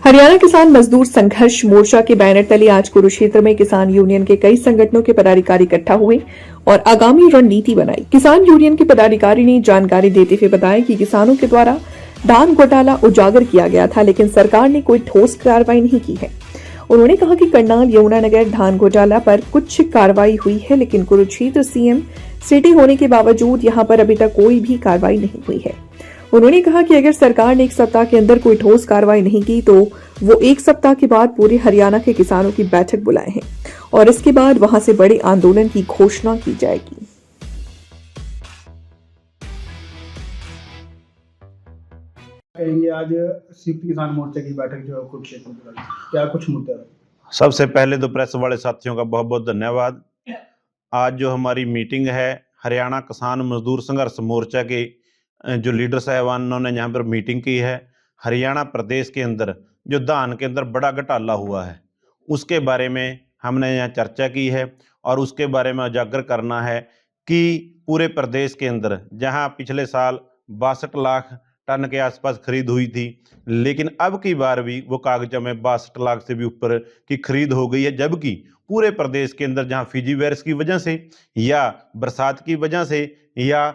हरियाणा किसान मजदूर संघर्ष मोर्चा के बैनर तले आज कुरुक्षेत्र में किसान यूनियन के कई संगठनों के पदाधिकारी इकट्ठा हुए और आगामी रणनीति बनाई। किसान यूनियन के पदाधिकारी ने जानकारी देते हुए बताया कि किसानों के द्वारा धान घोटाला उजागर किया गया था, लेकिन सरकार ने कोई ठोस कार्रवाई नहीं की है। उन्होंने कहा कि करनाल यमुनानगर धान घोटाला पर कुछ कार्रवाई हुई है, लेकिन कुरुक्षेत्र सीएम सिटी होने के बावजूद यहां पर अभी तक कोई भी कार्रवाई नहीं हुई है। उन्होंने कहा कि अगर सरकार ने एक सप्ताह के अंदर कोई ठोस कार्रवाई नहीं की तो वो एक सप्ताह के बाद पूरे हरियाणा के किसानों की बैठक बुलाए हैं और इसके बाद वहां से बड़े आंदोलन की घोषणा की जाएगी। कहेंगे आज संयुक्त किसान मोर्चा की बैठक जो है कुरुक्षेत्र में लगी, क्या कुछ मुद्दे हैं? सबसे पहले तो प्रेस वाले साथियों का बहुत बहुत धन्यवाद। आज जो हमारी मीटिंग है हरियाणा किसान मजदूर संघर्ष मोर्चा के जो लीडर साहबानों ने यहाँ पर मीटिंग की है। हरियाणा प्रदेश के अंदर जो धान के अंदर बड़ा घोटाला हुआ है उसके बारे में हमने यहाँ चर्चा की है और उसके बारे में उजागर करना है कि पूरे प्रदेश के अंदर जहाँ पिछले साल 62 लाख टन के आसपास खरीद हुई थी, लेकिन अब की बार भी वो कागजों में 62 लाख से भी ऊपर की खरीद हो गई है। जबकि पूरे प्रदेश के अंदर जहां फिजी वायरस की वजह से या बरसात की वजह से या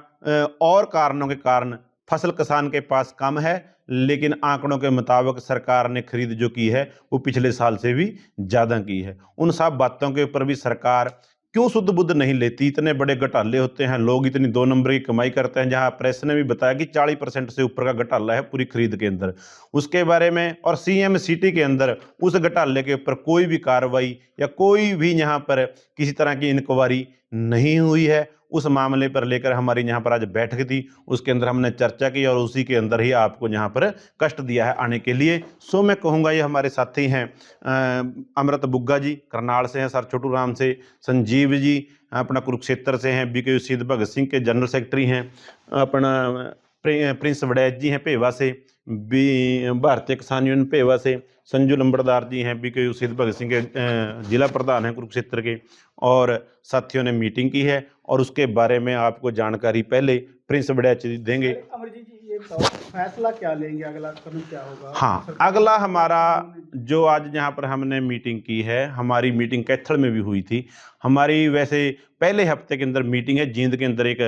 और कारणों के कारण फसल किसान के पास कम है, लेकिन आंकड़ों के मुताबिक सरकार ने खरीद जो की है वो पिछले साल से भी ज़्यादा की है। उन सब बातों के ऊपर भी सरकार क्यों शुद्ध बुद्ध नहीं लेती? इतने बड़े घोटाले होते हैं, लोग इतनी 2 नंबर की कमाई करते हैं। जहां प्रेस ने भी बताया कि 40% से ऊपर का घोटाला है पूरी खरीद के अंदर, उसके बारे में और सीएम सिटी के अंदर उस घोटाले के ऊपर कोई भी कार्रवाई या कोई भी यहाँ पर किसी तरह की इंक्वायरी नहीं हुई है। उस मामले पर लेकर हमारी यहाँ पर आज बैठक थी, उसके अंदर हमने चर्चा की और उसी के अंदर ही आपको यहाँ पर कष्ट दिया है आने के लिए। सो मैं कहूँगा ये हमारे साथी हैं अमृत बुग्गा जी करनाल से हैं, सर छोटू राम से, संजीव जी अपना कुरुक्षेत्र से हैं, बीके शहीद भगत सिंह के जनरल सेक्रेटरी हैं, अपना प्रिंस वड़ैच जी हैं पेवा से, भारतीय किसान यूनियन पेवा से, संजू लंबड़दार जी हैं बीके शहीद भगत सिंह के जिला प्रधान हैं कुरुक्षेत्र के, और साथियों ने मीटिंग की है और उसके बारे में आपको जानकारी पहले प्रिंस वड़ैच जी देंगे। अमरजीत जी, ये फैसला क्या लेंगे, अगला कदम क्या होगा? हाँ, अगला हमारा जो आज यहाँ पर हमने मीटिंग की है, हमारी मीटिंग कैथल में भी हुई थी। हमारी वैसे पहले हफ्ते के अंदर मीटिंग है, जींद के अंदर एक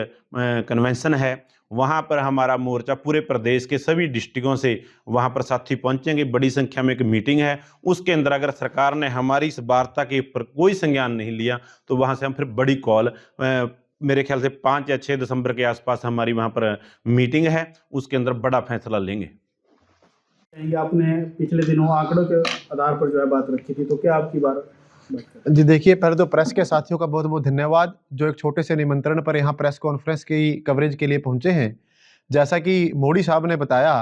कन्वेंशन है, वहाँ पर हमारा मोर्चा पूरे प्रदेश के सभी डिस्ट्रिक्टों से वहाँ पर साथी पहुँचेंगे। बड़ी संख्या में एक मीटिंग है, उसके अंदर अगर सरकार ने हमारी इस वार्ता के ऊपर कोई संज्ञान नहीं लिया तो वहाँ से हम फिर बड़ी कॉल मेरे ख्याल से 5 या 6 दिसंबर के आसपास हमारी वहाँ पर मीटिंग है, उसके अंदर बड़ा फैसला लेंगे। आपने पिछले दिनों आंकड़ों के आधार पर जो है बात रखी थी, तो क्या आपकी बात जी देखिए, पहले तो प्रेस के साथियों का बहुत बहुत धन्यवाद जो एक छोटे से निमंत्रण पर यहाँ प्रेस कॉन्फ्रेंस की कवरेज के लिए पहुंचे हैं। जैसा कि मोदी साहब ने बताया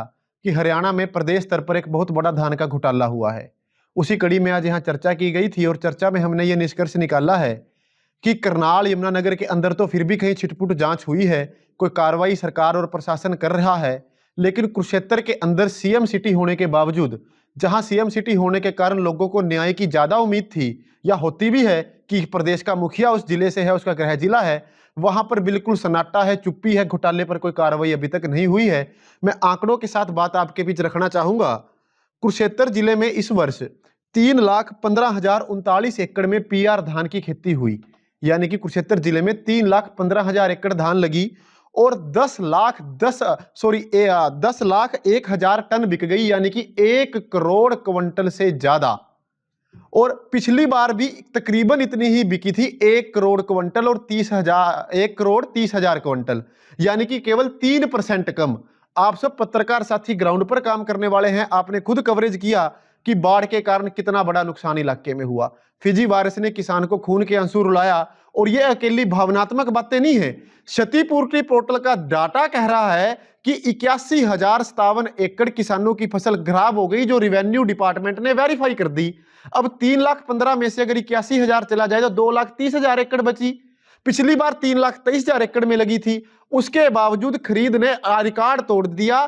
कि हरियाणा में प्रदेश स्तर पर एक बहुत बड़ा धान का घोटाला हुआ है, उसी कड़ी में आज यहाँ चर्चा की गई थी और चर्चा में हमने ये निष्कर्ष निकाला है कि करनाल यमुनानगर के अंदर तो फिर भी कहीं छिटपुट जांच हुई है, कोई कार्रवाई सरकार और प्रशासन कर रहा है, लेकिन कुरुक्षेत्र के अंदर सीएम सिटी होने के बावजूद, जहां सीएम सिटी होने के कारण लोगों को न्याय की ज्यादा उम्मीद थी या होती भी है कि प्रदेश का मुखिया उस जिले से है, उसका गृह जिला है, वहां पर बिल्कुल सन्नाटा है, चुप्पी है, घोटाले पर कोई कार्रवाई अभी तक नहीं हुई है। मैं आंकड़ों के साथ बात आपके बीच रखना चाहूंगा। कुरुक्षेत्र जिले में इस वर्ष 3,15,039 एकड़ में पीआर धान की खेती हुई, यानी कि कुरुक्षेत्र जिले में 3,15,000 एकड़ धान लगी और 10 लाख 1,000 टन बिक गई, यानी कि 1 करोड़ क्विंटल से ज्यादा। और पिछली बार भी तकरीबन इतनी ही बिकी थी, 1 करोड़ क्विंटल और 1 करोड़ 30,000 क्विंटल, यानी कि केवल 3% कम। आप सब पत्रकार साथी ग्राउंड पर काम करने वाले हैं, आपने खुद कवरेज किया कि बाढ़ के कारण कितना बड़ा नुकसान इलाके में हुआ। फिजी वायरस ने किसान को खून के आंसू रुलाया और ये अकेली भावनात्मक बातें नहीं है। क्षतिपूर्ति पोर्टल का डाटा कह रहा है कि 81,057 एकड़ किसानों की फसल खराब हो गई, जो रेवेन्यू डिपार्टमेंट ने वेरीफाई कर दी। अब 3,15,000 में से अगर 81,000 चला जाए तो 2,30,000 एकड़ बची। पिछली बार 3,23,000 एकड़ में लगी थी, उसके बावजूद खरीद ने रिकॉर्ड तोड़ दिया,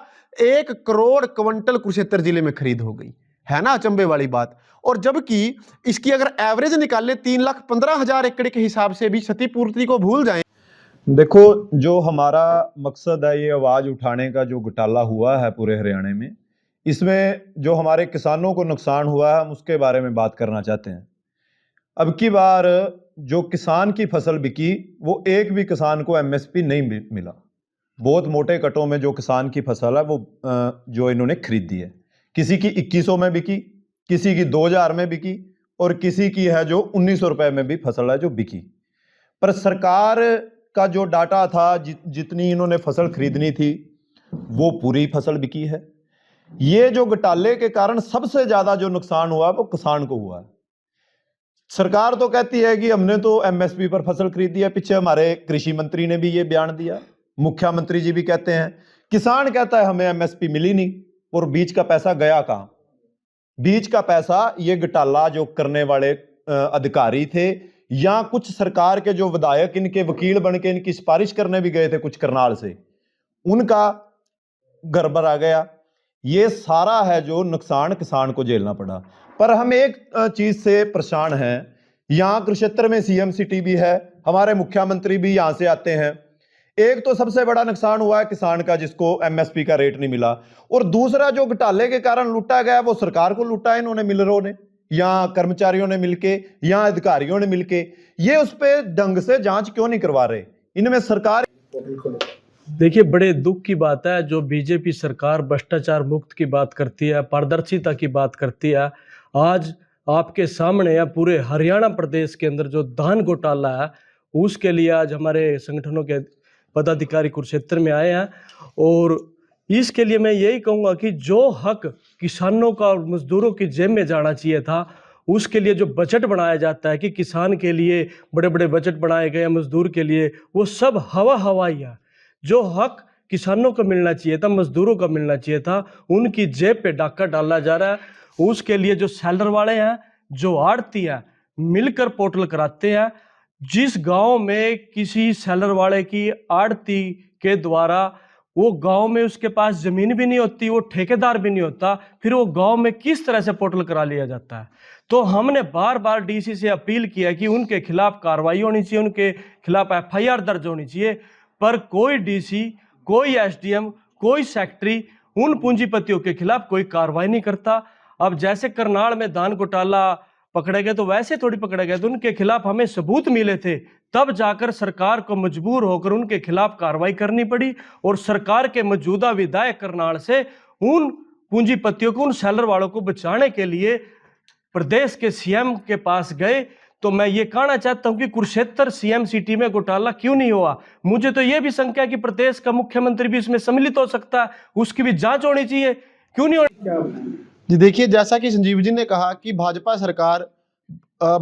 1 करोड़ क्विंटल कुरुक्षेत्र जिले में खरीद हो गई, है ना अचंभे वाली बात। और जबकि इसकी अगर एवरेज निकालें 3,15,000 एकड़ के हिसाब से भी क्षतिपूर्ति को भूल जाएं। देखो, जो हमारा मकसद है ये आवाज उठाने का, जो घोटाला हुआ है पूरे हरियाणा में, इसमें जो हमारे किसानों को नुकसान हुआ है हम उसके बारे में बात करना चाहते हैं। अब की बार जो किसान की फसल बिकी वो एक भी किसान को एमएसपी नहीं मिला। बहुत मोटे कटों में जो किसान की फसल है वो जो इन्होंने खरीदी है, किसी की 2100 में बिकी, किसी की 2000 में बिकी और किसी की है जो 1900 रुपए में भी फसल है जो बिकी। पर सरकार का जो डाटा था जितनी इन्होंने फसल खरीदनी थी वो पूरी फसल बिकी है। ये जो घोटाले के कारण सबसे ज्यादा जो नुकसान हुआ वो किसान को हुआ है। सरकार तो कहती है कि हमने तो एमएसपी पर फसल खरीदी है, पीछे हमारे कृषि मंत्री ने भी ये बयान दिया, मुख्यमंत्री जी भी कहते हैं, किसान कहता है हमें एमएसपी मिली नहीं। और बीच का पैसा गया कहां? बीच का पैसा ये घोटाला जो करने वाले अधिकारी थे या कुछ सरकार के जो विधायक इनके वकील बन के इनकी सिफारिश करने भी गए थे कुछ करनाल से, उनका गड़बड़ आ गया। ये सारा है जो नुकसान किसान को झेलना पड़ा। पर हम एक चीज से परेशान हैं, यहाँ कुरुक्षेत्र में सीएम सिटी भी है, हमारे मुख्यमंत्री भी यहाँ से आते हैं। एक तो सबसे बड़ा नुकसान हुआ है किसान का जिसको एमएसपी का रेट नहीं मिला, और दूसरा जो घोटाले के कारण लूटा गया वो सरकार को लूटा इन्होंने, मिलरों ने या कर्मचारियों ने मिलके या अधिकारियों ने मिलके। ये उस पर ढंग से जांच क्यों नहीं करवा रहे? इनमें सरकार देखिए, बड़े दुख की बात है जो बीजेपी सरकार भ्रष्टाचार मुक्त की बात करती है, पारदर्शिता की बात करती है। आज आपके सामने है पूरे हरियाणा प्रदेश के अंदर जो धान घोटाला है उसके लिए आज हमारे संगठनों के पदाधिकारी कुरुक्षेत्र में आए हैं। और इसके लिए मैं यही कहूँगा कि जो हक किसानों का और मजदूरों की जेब में जाना चाहिए था उसके लिए जो बजट बनाया जाता है कि किसान के लिए बड़े बड़े बजट बनाए गए, मजदूर के लिए, वो सब हवाई है। जो हक किसानों को मिलना चाहिए था, मजदूरों को मिलना चाहिए था, उनकी जेब पे डाका डाला जा रहा है। उसके लिए जो सेलर वाले हैं, जो आड़ती हैं, मिलकर पोर्टल कराते हैं। जिस गांव में किसी सेलर वाले की आड़ती के द्वारा वो गांव में उसके पास जमीन भी नहीं होती, वो ठेकेदार भी नहीं होता, फिर वो गांव में किस तरह से पोर्टल करा लिया जाता है? तो हमने बार बार डीसी से अपील किया कि उनके खिलाफ कार्रवाई होनी चाहिए, उनके खिलाफ एफआईआर दर्ज होनी चाहिए। पर कोई डीसी, कोई एसडीएम, कोई सेक्रेटरी उन पूंजीपतियों के खिलाफ कोई कार्रवाई नहीं करता। अब जैसे करनाल में धान घोटाला पकड़े गए तो वैसे थोड़ी पकड़े गए, तो उनके खिलाफ हमें सबूत मिले थे, तब जाकर सरकार को मजबूर होकर उनके खिलाफ कार्रवाई करनी पड़ी। और सरकार के मौजूदा विधायक करनाल से उन पूंजीपतियों को, उन सेलर वालों को बचाने के लिए प्रदेश के सीएम के पास गए। तो मैं ये कहना चाहता हूं कि कुरुक्षेत्र सीएम सिटी में घोटाला क्यों नहीं हुआ? मुझे तो ये भी शंका है कि प्रदेश का मुख्यमंत्री भी इसमें सम्मिलित हो सकता है, उसकी भी जांच होनी चाहिए, क्यों नहीं होनी? जी देखिए, जैसा कि संजीव जी ने कहा कि भाजपा सरकार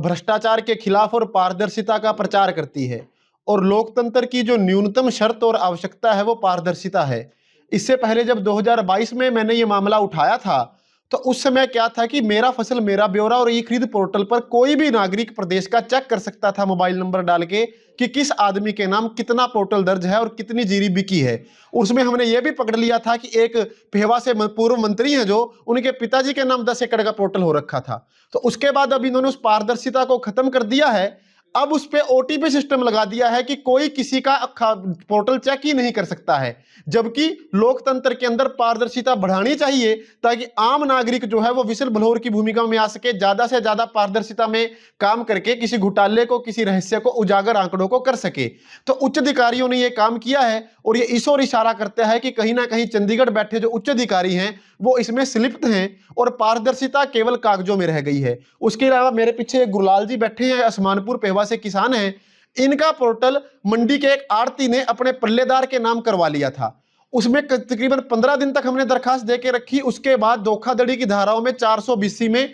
भ्रष्टाचार के खिलाफ और पारदर्शिता का प्रचार करती है, और लोकतंत्र की जो न्यूनतम शर्त और आवश्यकता है वो पारदर्शिता है। इससे पहले जब 2022 में मैंने ये मामला उठाया था तो उस समय क्या था कि मेरा फसल मेरा ब्यौरा और ई खरीद पोर्टल पर कोई भी नागरिक प्रदेश का चेक कर सकता था मोबाइल नंबर डाल के कि किस आदमी के नाम कितना पोर्टल दर्ज है और कितनी जीरी बिकी है। उसमें हमने ये भी पकड़ लिया था कि एक पेहवा से पूर्व मंत्री हैं जो उनके पिताजी के नाम 10 एकड़ का पोर्टल हो रखा था। तो उसके बाद अब इन्होंने उस पारदर्शिता को खत्म कर दिया है। अब उस पे ओटीपी सिस्टम लगा दिया है कि कोई किसी का पोर्टल चेक ही नहीं कर सकता है, जबकि लोकतंत्र के अंदर पारदर्शिता बढ़ानी चाहिए ताकि आम नागरिक जो है वो विसल ब्लोअर की भूमिका में आ सके, ज्यादा से ज्यादा पारदर्शिता में काम करके किसी घोटाले को, किसी रहस्य को उजागर, आंकड़ों को कर सके। तो उच्च अधिकारियों ने ये काम किया है और ये इस ओर इशारा करता है कि कहीं ना कहीं चंडीगढ़ बैठे जो उच्च अधिकारी हैं वो इसमें संलिप्त हैं और पारदर्शिता केवल कागजों में रह गई है। उसके अलावा मेरे पीछे गुरलाल जी बैठे हैं, असमानपुर पेहवा से किसान हैं। इनका पोर्टल मंडी के एक आड़ती ने अपने पल्लेदार के नाम करवा लिया था। उसमें तकरीबन 15 दिन तक हमने दरखास्त दे के रखी। उसके बाद धोखाधड़ी की धाराओं में 420 में